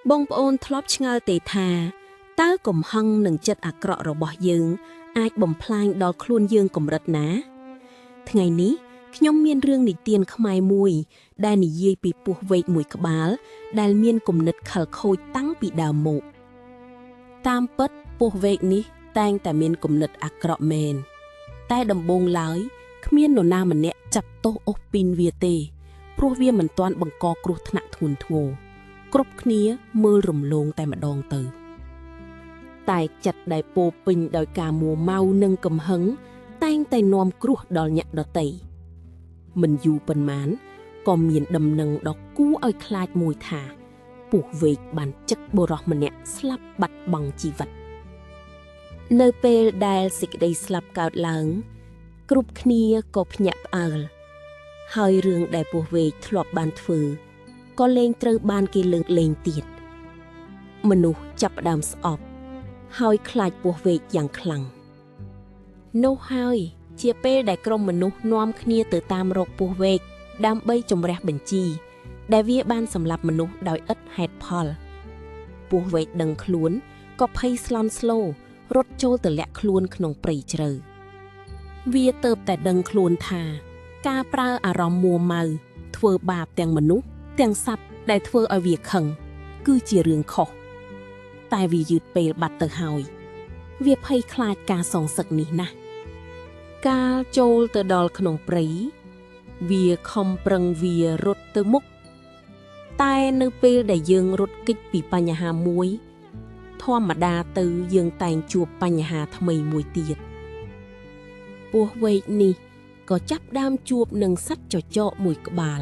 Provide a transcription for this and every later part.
បងប្អូនធ្លាប់ឆ្ងល់ទេថាតើកំហឹងនិងចិត្តអាក្រក់របស់យើងអាចបំផ្លាញដល់ខ្លួនយើងកម្រិតណាថ្ងៃនេះខ្ញុំមានរឿងនិទានខ្មែរមួយដែលនិយាយពីពស់វែកមួយក្បាលដែលមានគំនិតខិលខូចតាំងពីដើមមកតាមពិតពស់វែកនេះតែងតែមានគំនិតអាក្រក់មែនតែដំបូងឡើយគ្មាននរណាម្នាក់ចាប់ទោសអូសពីនវាទេព្រោះវាមិនទាន់បង្កគ្រោះថ្នាក់ធ្ងន់ធ្ងរគ្រប់គ្នាមើលរំលងតែម្ដងទៅតែចិត្តដែលពោពេញដោយការមួម៉ៅនិងកំហឹងតែងតែនាំគ្រោះដល់អ្នកដទៃមិនយូរប៉ុន្មានក៏មានដំណឹងដ៏គួរឲ្យខ្លាចមួយថាពស់វែកបានចឹកបុរសម្នាក់ស្លាប់បាត់បង់ជីវិតនៅពេលដែលសេចក្តីស្លាប់កើតឡើងគ្រប់គ្នាក៏ភ្ញាក់ផ្អើលហើយរឿងដែលពស់វែកធ្លាប់បានធ្វើក៏លែងត្រូវបានគេលើកលែងទៀតមនុស្សចាប់ផ្ដើមស្អប់ហើយខ្លាចពស់វែកយ៉ាងខ្លាំងនោះហើយជាពេលដែលក្រុមមនុស្សនាំគ្នាទៅតាមរកពស់វែកដើម្បីជំរះបញ្ជីដែលវាបានសម្លាប់មនុស្សដោយឥតហេតុផលពស់វែកដឹងខ្លួនក៏ភ័យស្លន់ស្លោរត់ចូលទៅលាក់ខ្លួនក្នុងព្រៃជ្រៅវាទើបតែដឹងខ្លួនថាការប្រើអារម្មណ៍មួម៉ៅធ្វើបាបទាំងមនុស្សទាំងសត្វដែលធ្វើឲ្យវាខឹងគឺជារឿងខុសតែវាយឺតពេលបាត់ទៅហើយវាភ័យខ្លាចការសងសឹកនេះណាស់កាលចូលទៅដល់ក្នុងព្រៃវាខំប្រឹងវារត់ទៅមុខតែនៅពេលដែលយើងរត់គេចពីបញ្ហាមួយធម្មតាទៅយើងតែងជួបបញ្ហាថ្មីមួយទៀតពស់វែកនេះក៏ចាប់ដើមជួបនឹងសត្វចចកមួយក្បាល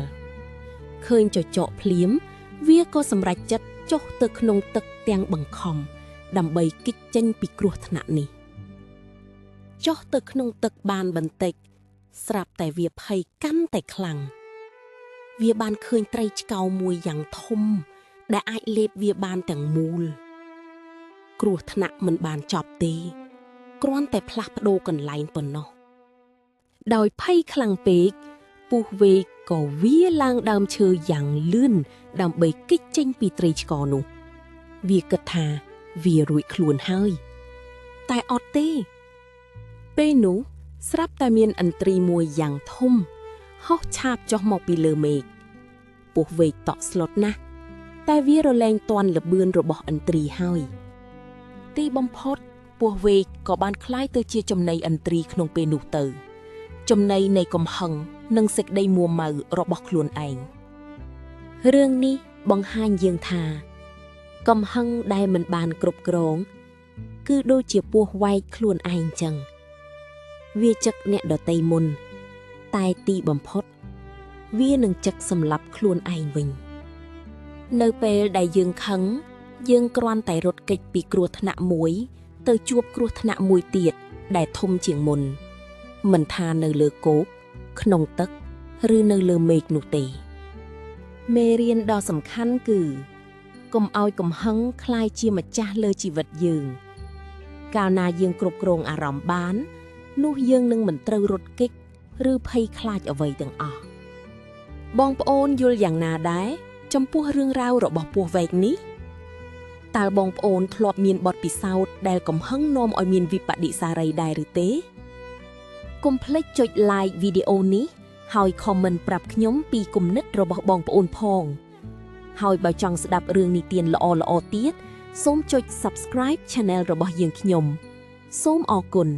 ឃើញចចកភ្លាមវាក៏សម្រេចចិត្តចុះទៅក្នុងទឹកទាំងបង្ខំដើម្បីគេចចេញពីគ្រោះថ្នាក់នេះចុះទៅក្នុងទឹកបានបន្តិចស្រាប់តែវាភ័យកាន់តែខ្លាំងវាបានឃើញត្រីឆ្កោមួយយ៉ាងធំដែលអាចលេបវាបានទាំងមូលគ្រោះថ្នាក់មិនបានចប់ទេគ្រាន់តែផ្លាស់ប្ដូរកន្លែងប៉ុណ្ណោះដោយភ័យខ្លាំងពេកពស់វែកក៏វាឡើងដើមឈើយ៉ាងលឿនដើម្បីគេចចេញពីត្រីឆ្កនោះវាគិតថាវារួចខ្លួនហើយតែអត់ទេពេលនោះស្រាប់តែមានឥន្ទ្រីមួយយ៉ាងធំហោះឆាបចុះមកពីលើមេឃពស់វែកតក់ស្លុតណាស់តែវារលែងទាន់ល្បឿនរបស់ឥន្ទ្រីហើយទីបំផុតពស់វែកក៏បានក្លាយទៅជាចំណីឥន្ទ្រីក្នុងពេលនោះទៅចំណីនៃកំហឹងនិងសេចក្តីមួម៉ៅរបស់ខ្លួនឯងរឿងនេះបង្ហាញយើងថាកំហឹងដែលមិនបានគ្រប់គ្រងគឺដូចជាពស់វែកខ្លួនឯងចឹងវាចឹកអ្នកដទៃមុនតែទីបំផុតវានឹងចឹកសម្លាប់ខ្លួនឯងវិញនៅពេលដែលយើងខឹងយើងគ្រាន់តែរត់គេចពីគ្រោះថ្នាក់មួយទៅជួបគ្រោះថ្នាក់មួយទៀតដែលធំជាងមុនមិនថានៅលើគោកក្នុងទឹកឬនៅលើមេឃនោះទេមេរៀនដ៏សំខាន់គឺកុំឲ្យកំហឹងក្លាយជាម្ចាស់លើជីវិតយើងកាលណាយើងគ្រប់គ្រងអារម្មណ៍បាននោះយើងនឹងមិនត្រូវរត់គេចឬភ័យខ្លាចអ្វីទាំងអស់បងប្អូនយល់យ៉ាងណាដែរចំពោះរឿងរ៉ាវរបស់ពស់វែកនេះតើបងប្អូនធ្លាប់មានបទពិសោធន៍ដែលកំហឹងនាំឲ្យមានវិប្បដិសារីដែរឬទេកុំភ្លេចចុច like វីដេអូនេះហើយ comment ប្រាប់ខ្ញុំពីគំនិតរបស់បងប្អូនផងហើយបើចង់ស្ដាប់រឿងនិទានល្អៗទៀតសូមចុច subscribe Channel របស់យើងខ្ញុំសូមអរគុណ